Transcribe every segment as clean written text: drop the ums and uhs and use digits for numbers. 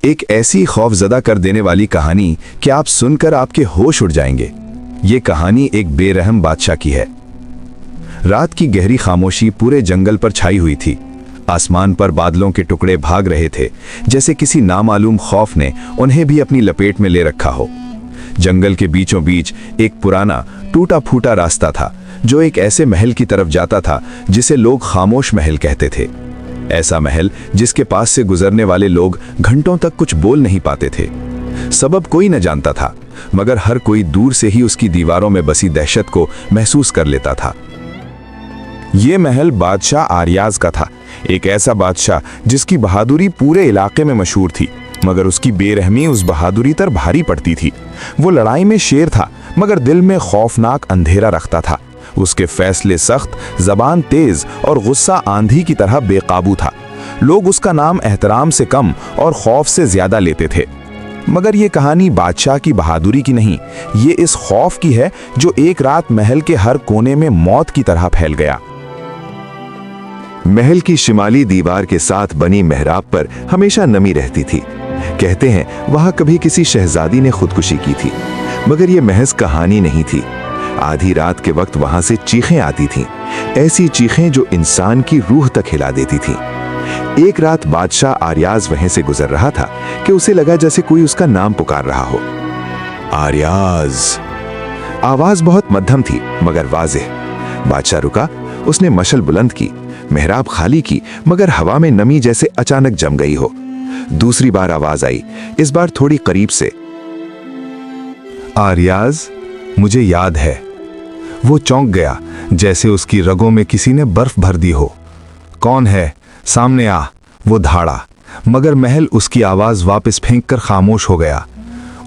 एक ऐसी खौफजदा कर देने वाली कहानी कि आप सुनकर आपके होश उड़ जाएंगे। ये कहानी एक बेरहम बादशाह की है। रात की गहरी खामोशी पूरे जंगल पर छाई हुई थी। आसमान पर बादलों के टुकड़े भाग रहे थे, जैसे किसी नामालूम खौफ ने उन्हें भी अपनी लपेट में ले रखा हो। जंगल के बीचों बीच एक पुराना टूटा फूटा रास्ता था, जो एक ऐसे महल की तरफ जाता था जिसे लोग खामोश महल कहते थे। ऐसा महल जिसके पास से गुजरने वाले लोग घंटों तक कुछ बोल नहीं पाते थे। सबब कोई न जानता था, मगर हर कोई दूर से ही उसकी दीवारों में बसी दहशत को महसूस कर लेता था। ये महल बादशाह आर्याज का था, एक ऐसा बादशाह जिसकी बहादुरी पूरे इलाके में मशहूर थी, मगर उसकी बेरहमी उस बहादुरी पर भारी पड़ती थी। वो लड़ाई में शेर था, मगर दिल में खौफनाक अंधेरा रखता था। उसके फैसले सख्त, जबान तेज और गुस्सा आंधी की तरह बेकाबू था। लोग उसका नाम एहतराम से कम और खौफ से ज्यादा लेते थे। मगर ये कहानी बादशाह की बहादुरी की नहीं, ये इस खौफ की है जो एक रात महल के हर कोने में मौत की तरह फैल गया। महल की शिमाली दीवार के साथ बनी मेहराब पर हमेशा नमी रहती थी। कहते हैं वहां कभी किसी शहजादी ने खुदकुशी की थी, मगर यह महज कहानी नहीं थी। आधी रात के वक्त वहां से चीखें आती थीं, ऐसी चीखें जो इंसान की रूह तक हिला देती थीं। एक रात बादशाह आर्याज वहीं से गुजर रहा था कि उसे लगा जैसे कोई उसका नाम पुकार रहा हो। आर्याज। आवाज बहुत मध्यम थी मगर वाज़ेह। बादशाह रुका, उसने मशल बुलंद की, मेहराब खाली की, मगर हवा में नमी जैसे अचानक जम गई हो। दूसरी बार आवाज आई, इस बार थोड़ी करीब से। आर्याज, मुझे याद है। वो चौंक गया, जैसे उसकी रगों में किसी ने बर्फ भर दी हो। कौन है? सामने आ, वो धाड़ा, मगर महल उसकी आवाज वापस फेंककर खामोश हो गया।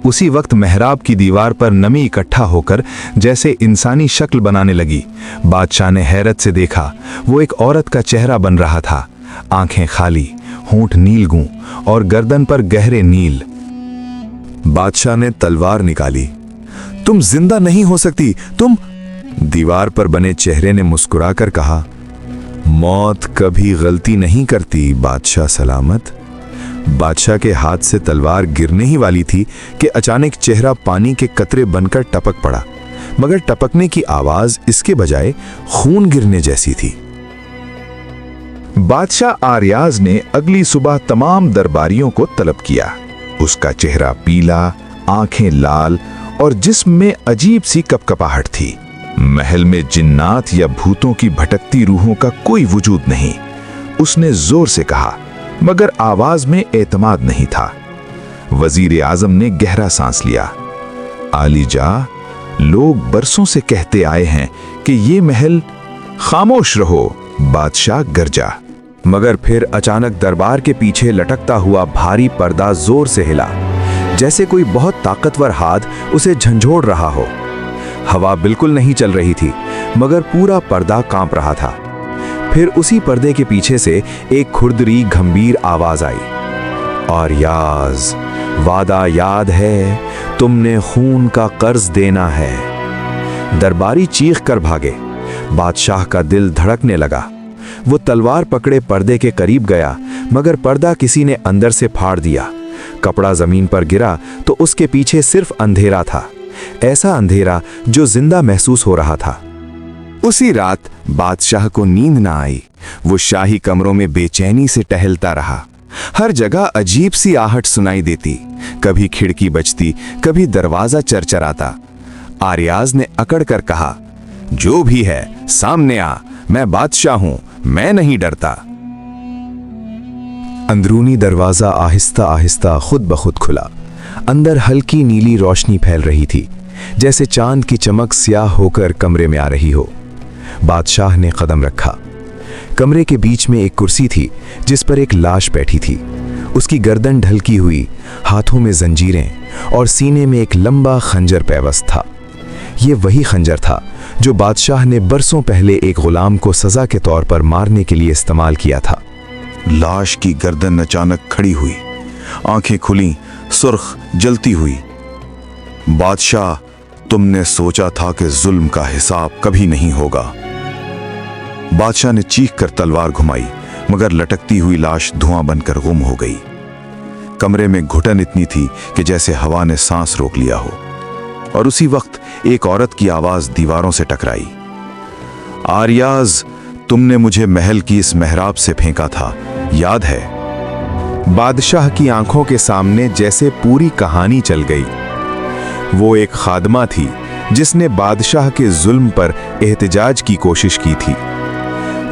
उसी वक्त मेहराब की दीवार पर नमी इकट्ठा होकर जैसे इंसानी शक्ल बनाने लगी। बादशाह ने हैरत से देखा, वो एक औरत का चेहरा बन रहा था। आंखें खाली, होंठ नीलगूं और गर्दन पर गहरे नील। बादशाह ने तलवार निकाली। तुम जिंदा नहीं हो सकती, तुम। दीवार पर बने चेहरे ने मुस्कुराकर कहा, मौत कभी गलती नहीं करती बादशाह सलामत। बादशाह के हाथ से तलवार गिरने ही वाली थी कि अचानक चेहरा पानी के कतरे बनकर टपक पड़ा, मगर टपकने की आवाज इसके बजाय खून गिरने जैसी थी। बादशाह आर्याज ने अगली सुबह तमाम दरबारियों को तलब किया। उसका चेहरा पीला, आंखें लाल और जिस्म में अजीब सी कपकपाहट थी। महल में जिन्नात या भूतों की भटकती रूहों का कोई वजूद नहीं। उसने जोर से कहा, मगर आवाज में एतमाद नहीं था। वजीर आजम ने गहरा सांस लिया। आलीजा, लोग बरसों से कहते आए हैं कि ये महल। खामोश रहो, बादशाह गरजा। मगर फिर अचानक दरबार के पीछे लटकता हुआ भारी पर्दा जोर से हिला, जैसे कोई बहुत ताकतवर हाथ उसे झंझोड़ रहा हो। हवा बिल्कुल नहीं चल रही थी, मगर पूरा पर्दा कांप रहा था। फिर उसी पर्दे के पीछे से एक खुरदरी गंभीर आवाज आई, आर्याज, वादा याद है, तुमने खून का कर्ज देना है। दरबारी चीख कर भागे। बादशाह का दिल धड़कने लगा। वो तलवार पकड़े पर्दे के करीब गया, मगर पर्दा किसी ने अंदर से फाड़ दिया। कपड़ा जमीन पर गिरा तो उसके पीछे सिर्फ अंधेरा था, ऐसा अंधेरा जो जिंदा महसूस हो रहा था। उसी रात बादशाह को नींद ना आई। वो शाही कमरों में बेचैनी से टहलता रहा। हर जगह अजीब सी आहट सुनाई देती, कभी खिड़की बजती, कभी दरवाजा चरचराता। आर्याज ने अकड़ कर कहा, जो भी है सामने आ, मैं बादशाह हूं, मैं नहीं डरता। अंदरूनी दरवाजा आहिस्ता आहिस्ता खुद ब खुद खुला। अंदर हल्की नीली रोशनी फैल रही थी, जैसे चांद की चमक स्याह होकर कमरे में आ रही हो। बादशाह ने कदम रखा। कमरे के बीच में एक कुर्सी थी, जिस पर एक लाश बैठी थी। उसकी गर्दन ढलकी हुई, हाथों में जंजीरें और सीने में एक लंबा खंजर पैवस्त था। ये वही खंजर था जो बादशाह ने बरसों पहले एक गुलाम को सजा के तौर पर मारने के लिए इस्तेमाल किया था। लाश की गर्दन अचानक खड़ी हुई, आंखें खुली, सुर्ख जलती हुई। बादशाह, तुमने सोचा था कि जुल्म का हिसाब कभी नहीं होगा। बादशाह ने चीख कर तलवार घुमाई, मगर लटकती हुई लाश धुआं बनकर गुम हो गई। कमरे में घुटन इतनी थी कि जैसे हवा ने सांस रोक लिया हो। और उसी वक्त एक औरत की आवाज दीवारों से टकराई। आर्याज, तुमने मुझे महल की इस मेहराब से फेंका था, याद है? बादशाह की आंखों के सामने जैसे पूरी कहानी चल गई। वो एक खादमा थी जिसने बादशाह के जुल्म पर एहतजाज की कोशिश की थी।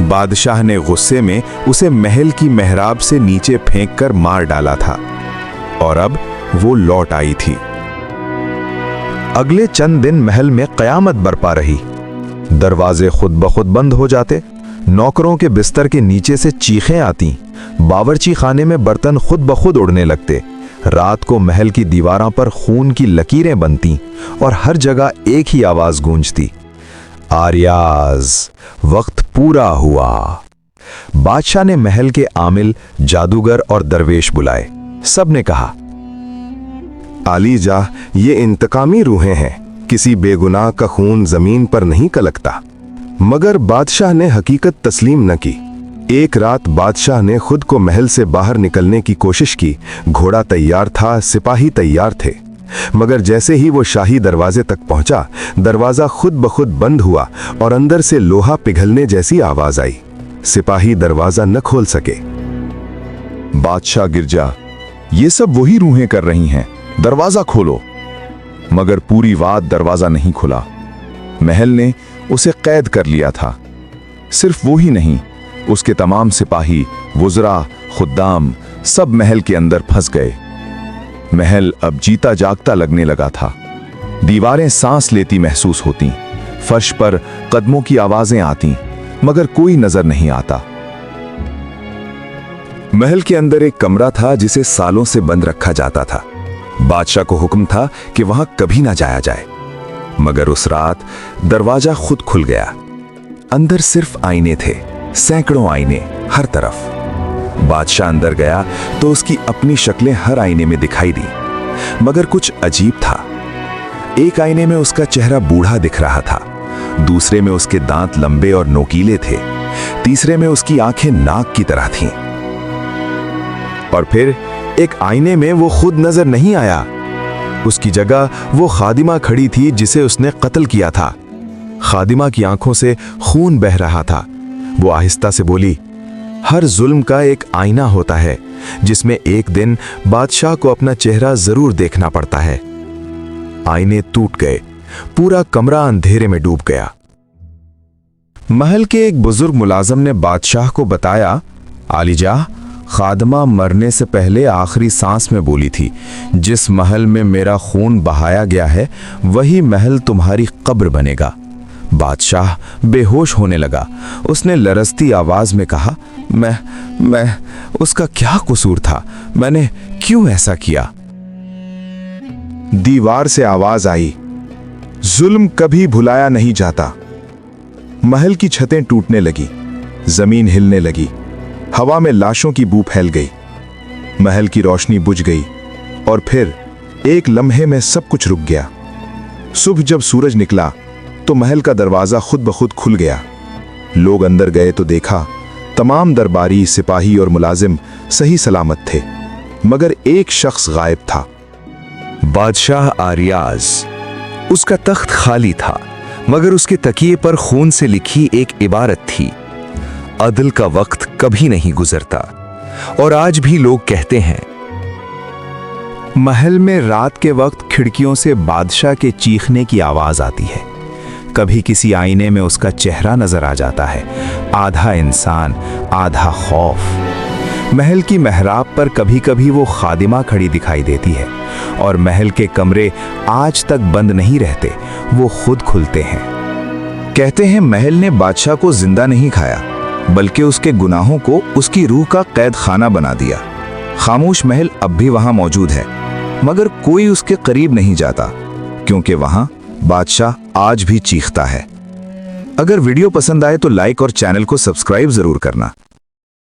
बादशाह ने गुस्से में उसे महल की मेहराब से नीचे फेंककर मार डाला था और अब वो लौट आई थी। अगले चंद दिन महल में कयामत बरपा रही। दरवाजे खुद ब खुद बंद हो जाते, नौकरों के बिस्तर के नीचे से चीखें आती, बावर्ची खाने में बर्तन खुद ब खुद उड़ने लगते, रात को महल की दीवारों पर खून की लकीरें बनती और हर जगह एक ही आवाज गूंजती, आर्याज, वक्त पूरा हुआ। बादशाह ने महल के आमिल, जादूगर और दरवेश बुलाए। सब ने कहा, आलीजा, ये इंतकामी रूहें हैं, किसी बेगुनाह का खून जमीन पर नहीं कलकता। मगर बादशाह ने हकीकत तस्लीम न की। एक रात बादशाह ने खुद को महल से बाहर निकलने की कोशिश की। घोड़ा तैयार था, सिपाही तैयार थे, मगर जैसे ही वो शाही दरवाजे तक पहुंचा, दरवाजा खुद ब खुद बंद हुआ और अंदर से लोहा पिघलने जैसी आवाज आई। सिपाही दरवाजा न खोल सके। बादशाह गिरजा, ये सब वही रूहें कर रही हैं, दरवाजा खोलो। मगर पूरी रात दरवाजा नहीं खुला। महल ने उसे कैद कर लिया था। सिर्फ वो ही नहीं, उसके तमाम सिपाही, वुज़रा, खुद्दाम सब महल के अंदर फंस गए। महल अब जीता जागता लगने लगा था। दीवारें सांस लेती महसूस होती, फर्श पर कदमों की आवाजें आती, मगर कोई नजर नहीं आता। महल के अंदर एक कमरा था जिसे सालों से बंद रखा जाता था। बादशाह को हुक्म था कि वहां कभी ना जाया जाए, मगर उस रात दरवाजा खुद खुल गया। अंदर सिर्फ आईने थे, सैकड़ों आईने हर तरफ। बादशाह अंदर गया तो उसकी अपनी शक्लें हर आईने में दिखाई दी, मगर कुछ अजीब था। एक आईने में उसका चेहरा बूढ़ा दिख रहा था, दूसरे में उसके दांत लंबे और नोकीले थे, तीसरे में उसकी आंखें नाग की तरह थीं। और फिर एक आईने में वो खुद नजर नहीं आया। उसकी जगह वो खादिमा खड़ी थी जिसे उसने कत्ल किया था। खादिमा की आंखों से खून बह रहा था। वो आहिस्ता से बोली, हर जुल्म का एक आईना होता है जिसमें एक दिन बादशाह को अपना चेहरा जरूर देखना पड़ता है। आईने टूट गए, पूरा कमरा अंधेरे में डूब गया। महल के एक बुजुर्ग मुलाजम ने बादशाह को बताया, आलिजा, खादमा मरने से पहले आखिरी सांस में बोली थी, जिस महल में मेरा खून बहाया गया है वही महल तुम्हारी कब्र बनेगा। बादशाह बेहोश होने लगा। उसने लरजती आवाज में कहा, मैं उसका क्या कसूर था? मैंने क्यों ऐसा किया? दीवार से आवाज आई, जुल्म कभी भुलाया नहीं जाता। महल की छतें टूटने लगी, जमीन हिलने लगी, हवा में लाशों की बू फैल गई। महल की रोशनी बुझ गई और फिर एक लम्हे में सब कुछ रुक गया। सुबह जब सूरज निकला तो महल का दरवाजा खुद ब खुद खुल गया। लोग अंदर गए तो देखा तमाम दरबारी, सिपाही और मुलाजिम सही सलामत थे, मगर एक शख्स गायब था। बादशाह आर्याज। उसका तख्त खाली था, मगर उसके तकिए पर खून से लिखी एक इबारत थी, अदल का वक्त कभी नहीं गुजरता। और आज भी लोग कहते हैं। महल में रात के वक्त खिड़कियों से बादशाह के चीखने की आवाज आती है। कभी किसी आईने में उसका चेहरा नजर आ जाता है, आधा इंसान आधा खौफ। महल की मेहराब पर कभी कभी वो खादिमा खड़ी दिखाई देती है और महल के कमरे आज तक बंद नहीं रहते, वो खुद खुलते हैं। कहते हैं महल ने बादशाह को जिंदा नहीं खाया, बल्कि उसके गुनाहों को उसकी रूह का कैद खाना बना दिया। खामोश महल अब भी वहां मौजूद है, मगर कोई उसके करीब नहीं जाता, क्योंकि वहां बादशाह आज भी चीखता है। अगर वीडियो पसंद आए तो लाइक और चैनल को सब्सक्राइब जरूर करना।